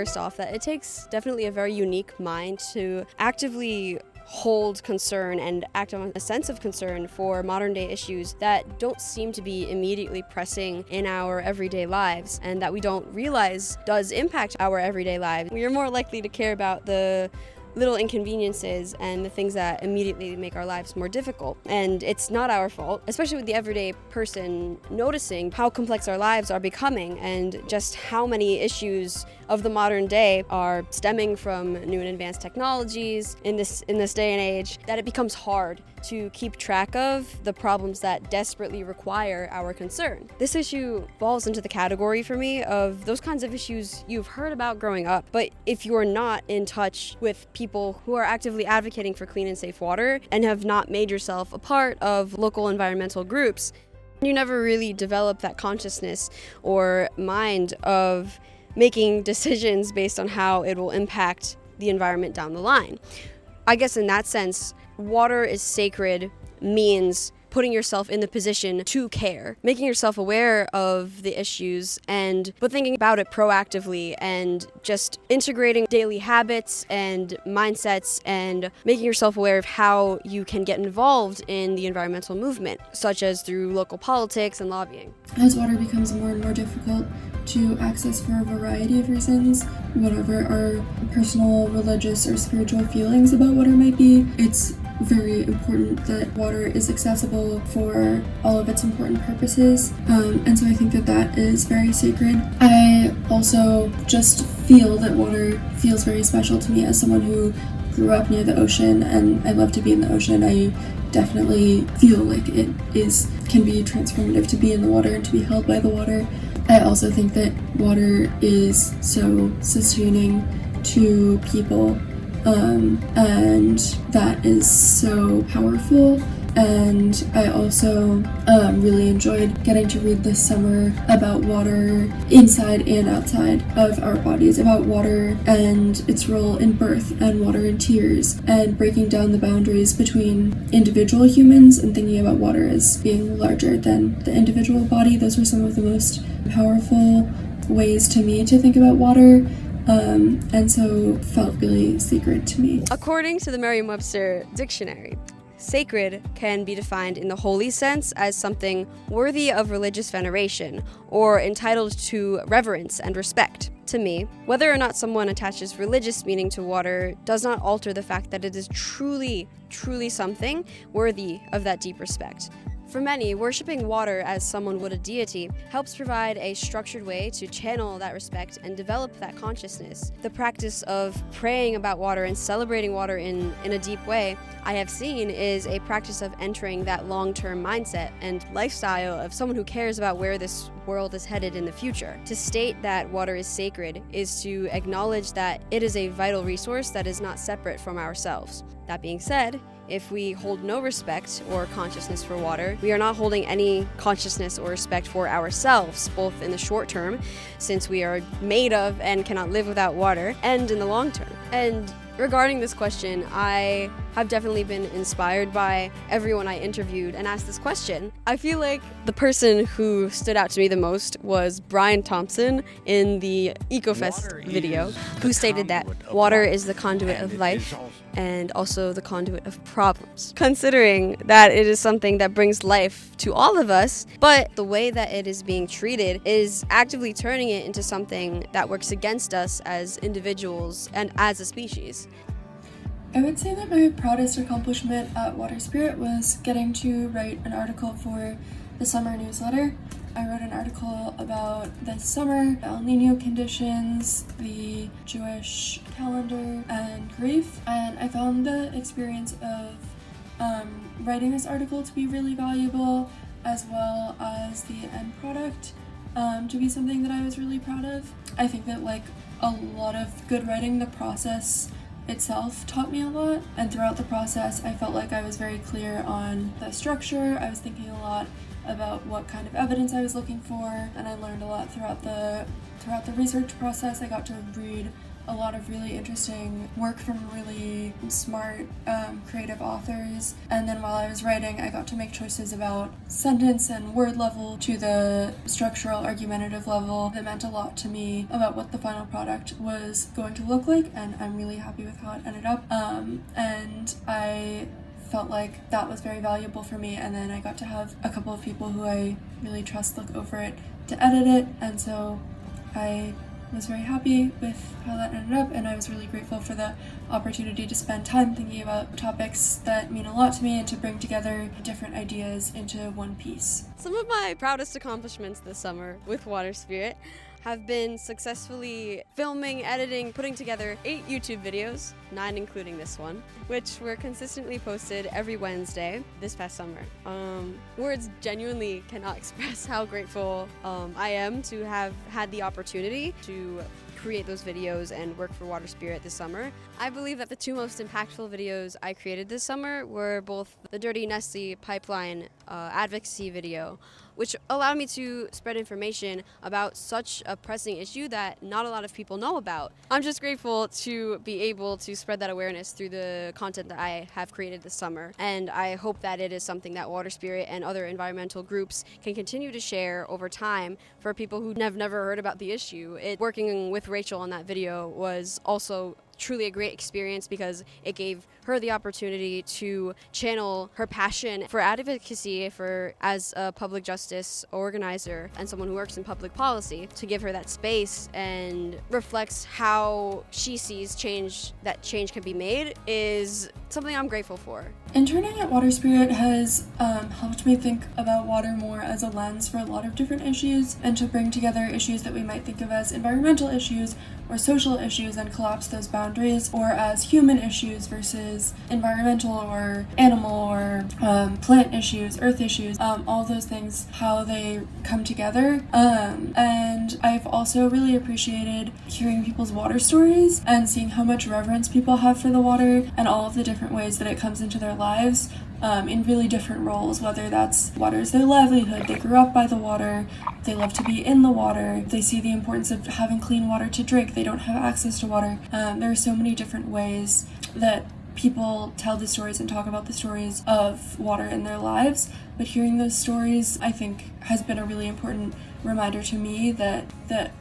first off, that it takes definitely a very unique mind to actively hold concern and act on a sense of concern for modern day issues that don't seem to be immediately pressing in our everyday lives and that we don't realize does impact our everyday lives. We are more likely to care about the little inconveniences and the things that immediately make our lives more difficult. And it's not our fault, especially with the everyday person noticing how complex our lives are becoming and just how many issues of the modern day are stemming from new and advanced technologies in this day and age, that it becomes hard to keep track of the problems that desperately require our concern. This issue falls into the category for me of those kinds of issues you've heard about growing up, but if you're not in touch with people who are actively advocating for clean and safe water and have not made yourself a part of local environmental groups, you never really develop that consciousness or mind of making decisions based on how it will impact the environment down the line. I guess in that sense, water is sacred means putting yourself in the position to care, making yourself aware of the issues but thinking about it proactively and just integrating daily habits and mindsets and making yourself aware of how you can get involved in the environmental movement, such as through local politics and lobbying. As water becomes more and more difficult to access for a variety of reasons, whatever our personal, religious, or spiritual feelings about water might be, it's very important that water is accessible for all of its important purposes, and so I think that is very sacred. I also just feel that water feels very special to me as someone who grew up near the ocean, and I love to be in the ocean. I definitely feel like it can be transformative to be in the water and to be held by the water. I also think that water is so sustaining to people, and that is so powerful. And I also really enjoyed getting to read this summer about water inside and outside of our bodies, about water and its role in birth and water in tears, and breaking down the boundaries between individual humans and thinking about water as being larger than the individual body. Those were some of the most powerful ways to me to think about water. And so felt really sacred to me. According to the Merriam-Webster dictionary, sacred can be defined in the holy sense as something worthy of religious veneration or entitled to reverence and respect. To me, whether or not someone attaches religious meaning to water does not alter the fact that it is truly, truly something worthy of that deep respect. For many, worshiping water as someone would a deity helps provide a structured way to channel that respect and develop that consciousness. The practice of praying about water and celebrating water in a deep way, I have seen, is a practice of entering that long-term mindset and lifestyle of someone who cares about where this world is headed in the future. To state that water is sacred is to acknowledge that it is a vital resource that is not separate from ourselves. That being said, if we hold no respect or consciousness for water, we are not holding any consciousness or respect for ourselves, both in the short term, since we are made of and cannot live without water, and in the long term. And regarding this question, I have definitely been inspired by everyone I interviewed and asked this question. I feel like the person who stood out to me the most was Brian Thompson in the EcoFest video, who stated that water is the conduit of life and also the conduit of problems. Considering that it is something that brings life to all of us, but the way that it is being treated is actively turning it into something that works against us as individuals and as a species. I would say that my proudest accomplishment at Waterspirit was getting to write an article for the summer newsletter. I wrote an article about this summer, El Nino conditions, the Jewish calendar, and grief, and I found the experience of writing this article to be really valuable, as well as the end product to be something that I was really proud of. I think that like a lot of good writing, the process itself taught me a lot, and throughout the process I felt like I was very clear on the structure. I was thinking a lot about what kind of evidence I was looking for, and I learned a lot throughout the research process. I got to read a lot of really interesting work from really smart, creative authors. And then while I was writing, I got to make choices about sentence and word level to the structural argumentative level that meant a lot to me about what the final product was going to look like, and I'm really happy with how it ended up. And I felt like that was very valuable for me, and then I got to have a couple of people who I really trust look over it to edit it, and so I was very happy with how that ended up, and I was really grateful for the opportunity to spend time thinking about topics that mean a lot to me and to bring together different ideas into one piece. Some of my proudest accomplishments this summer with Waterspirit have been successfully filming, editing, putting together 8 YouTube videos, 9 including this one, which were consistently posted every Wednesday this past summer. Words genuinely cannot express how grateful I am to have had the opportunity to create those videos and work for Waterspirit this summer. I believe that the 2 most impactful videos I created this summer were both the Dirty Nestle Pipeline advocacy video, which allowed me to spread information about such a pressing issue that not a lot of people know about. I'm just grateful to be able to spread that awareness through the content that I have created this summer, and I hope that it is something that Waterspirit and other environmental groups can continue to share over time for people who have never heard about the issue. Working with Rachel on that video was also truly a great experience because it gave her the opportunity to channel her passion for advocacy as a public justice organizer and someone who works in public policy, to give her that space and reflects how she sees change can be made is something I'm grateful for. Interning at Waterspirit has helped me think about water more as a lens for a lot of different issues, and to bring together issues that we might think of as environmental issues or social issues and collapse those boundaries, or as human issues versus environmental or animal or plant issues, earth issues, all those things, how they come together. And I've also really appreciated hearing people's water stories and seeing how much reverence people have for the water and all of the different ways that it comes into their lives. In really different roles, whether that's water is their livelihood, they grew up by the water, they love to be in the water, they see the importance of having clean water to drink, they don't have access to water. There are so many different ways that people tell the stories and talk about the stories of water in their lives, but hearing those stories, I think, has been a really important reminder to me that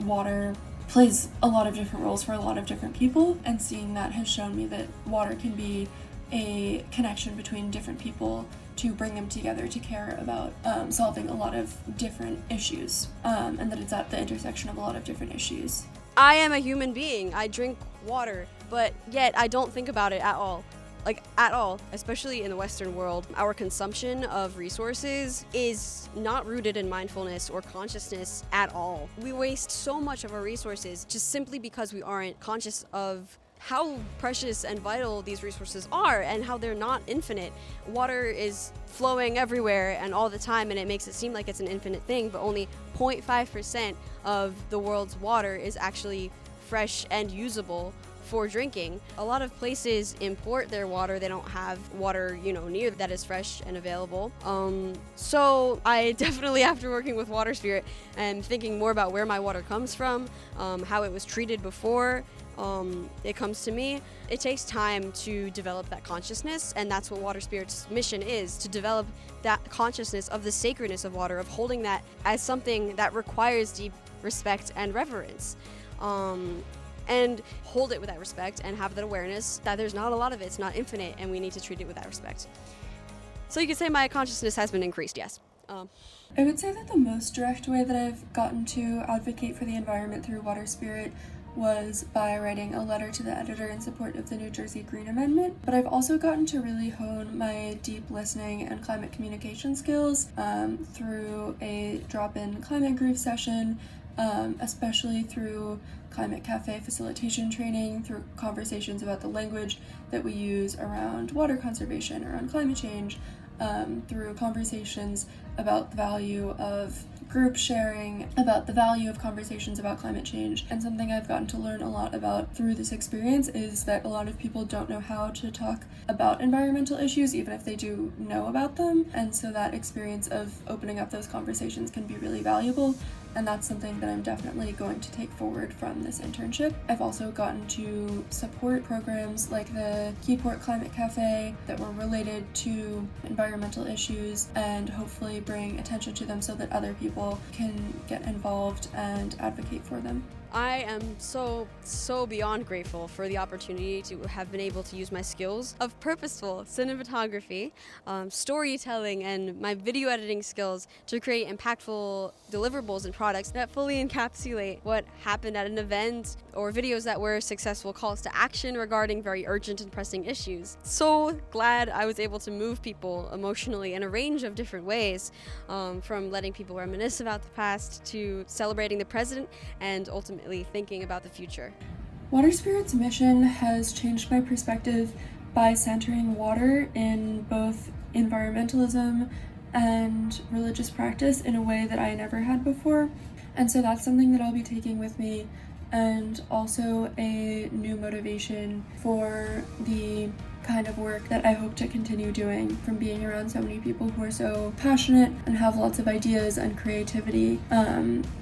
water plays a lot of different roles for a lot of different people, and seeing that has shown me that water can be a connection between different people to bring them together to care about solving a lot of different issues, and that it's at the intersection of a lot of different issues. I am a human being. I drink water, but yet I don't think about it at all. At all, especially in the Western world. Our consumption of resources is not rooted in mindfulness or consciousness at all. We waste so much of our resources just simply because we aren't conscious of how precious and vital these resources are and how they're not infinite. Water is flowing everywhere and all the time, and it makes it seem like it's an infinite thing, but only 0.5% of the world's water is actually fresh and usable for drinking. A lot of places import their water. They don't have water, near that is fresh and available. So I definitely, after working with Waterspirit and thinking more about where my water comes from, how it was treated before it comes to me, it takes time to develop that consciousness, and that's what Waterspirit's mission is, to develop that consciousness of the sacredness of water, of holding that as something that requires deep respect and reverence. And hold it with that respect and have that awareness that there's not a lot of it, it's not infinite, and we need to treat it with that respect. So you could say my consciousness has been increased, yes. I would say that the most direct way that I've gotten to advocate for the environment through Waterspirit was by writing a letter to the editor in support of the New Jersey Green Amendment, but I've also gotten to really hone my deep listening and climate communication skills through a drop-in climate groove session, especially through climate cafe facilitation training, through conversations about the language that we use around water conservation, around climate change, through conversations about the value of group sharing, about the value of conversations about climate change. And something I've gotten to learn a lot about through this experience is that a lot of people don't know how to talk about environmental issues, even if they do know about them. And so that experience of opening up those conversations can be really valuable. And that's something that I'm definitely going to take forward from this internship. I've also gotten to support programs like the Keyport Climate Cafe that were related to environmental issues and hopefully bring attention to them so that other people can get involved and advocate for them. I am so beyond grateful for the opportunity to have been able to use my skills of purposeful cinematography, storytelling, and my video editing skills to create impactful deliverables and products that fully encapsulate what happened at an event, or videos that were successful calls to action regarding very urgent and pressing issues. So glad I was able to move people emotionally in a range of different ways, from letting people reminisce about the past to celebrating the present and ultimately thinking about the future. Waterspirit's mission has changed my perspective by centering water in both environmentalism and religious practice in a way that I never had before. And so that's something that I'll be taking with me, and also a new motivation for the kind of work that I hope to continue doing from being around so many people who are so passionate and have lots of ideas and creativity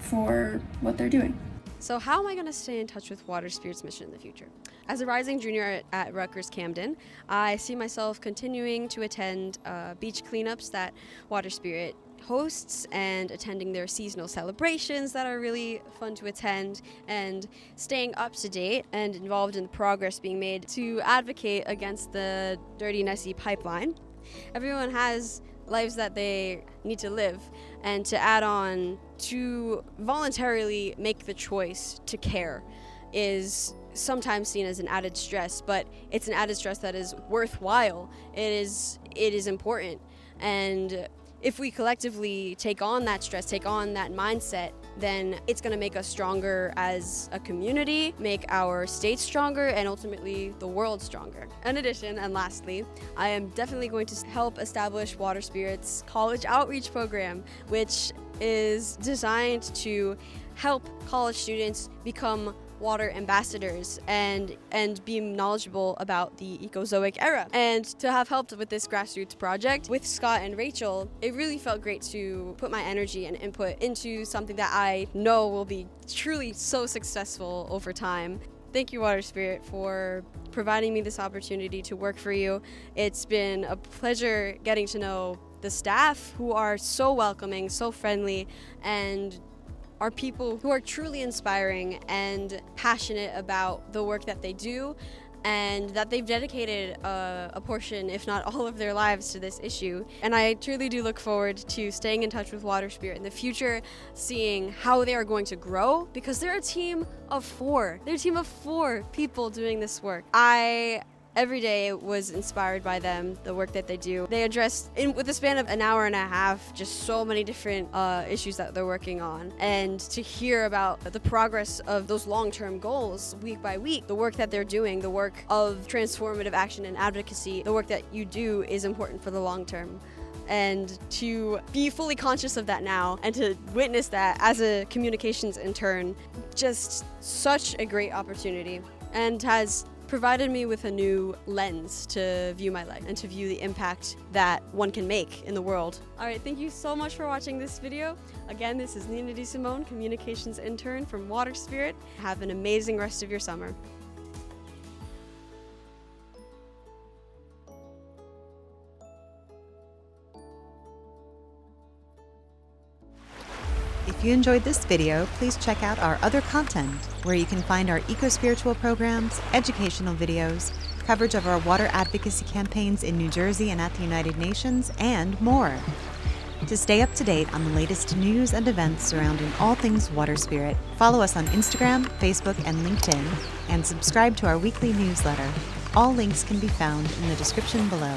for what they're doing. So how am I going to stay in touch with Waterspirit's mission in the future? As a rising junior at Rutgers Camden, I see myself continuing to attend beach cleanups that Waterspirit hosts and attending their seasonal celebrations that are really fun to attend, and staying up to date and involved in the progress being made to advocate against the dirty Nessie pipeline. Everyone has lives that they need to live, and to add on to voluntarily make the choice to care is sometimes seen as an added stress, but it's an added stress that is worthwhile. It is important, and if we collectively take on that stress, take on that mindset, then it's going to make us stronger as a community, make our state stronger, and ultimately the world stronger. In addition, and lastly, I am definitely going to help establish Waterspirit's college outreach program, which is designed to help college students become water ambassadors and be knowledgeable about the Ecozoic era. And to have helped with this grassroots project with Scott and Rachel, it really felt great to put my energy and input into something that I know will be truly so successful over time. Thank you, Waterspirit, for providing me this opportunity to work for you. It's been a pleasure getting to know the staff, who are so welcoming, so friendly, and are people who are truly inspiring and passionate about the work that they do, and that they've dedicated a portion, if not all of their lives, to this issue. And I truly do look forward to staying in touch with Waterspirit in the future, seeing how they are going to grow, because they're a team of 4. They're a team of 4 people doing this work. I every day was inspired by them, the work that they do. They addressed, with the span of an hour and a half, just so many different issues that they're working on. And to hear about the progress of those long-term goals week by week, the work that they're doing, the work of transformative action and advocacy, the work that you do is important for the long term. And to be fully conscious of that now, and to witness that as a communications intern, just such a great opportunity, and has provided me with a new lens to view my life and to view the impact that one can make in the world. All right, thank you so much for watching this video. Again, this is Nina DeSimone, communications intern from Waterspirit. Have an amazing rest of your summer. If you enjoyed this video, please check out our other content, where you can find our eco-spiritual programs, educational videos, coverage of our water advocacy campaigns in New Jersey and at the United Nations, and more. To stay up to date on the latest news and events surrounding all things Waterspirit, follow us on Instagram, Facebook, and LinkedIn, and subscribe to our weekly newsletter. All links can be found in the description below.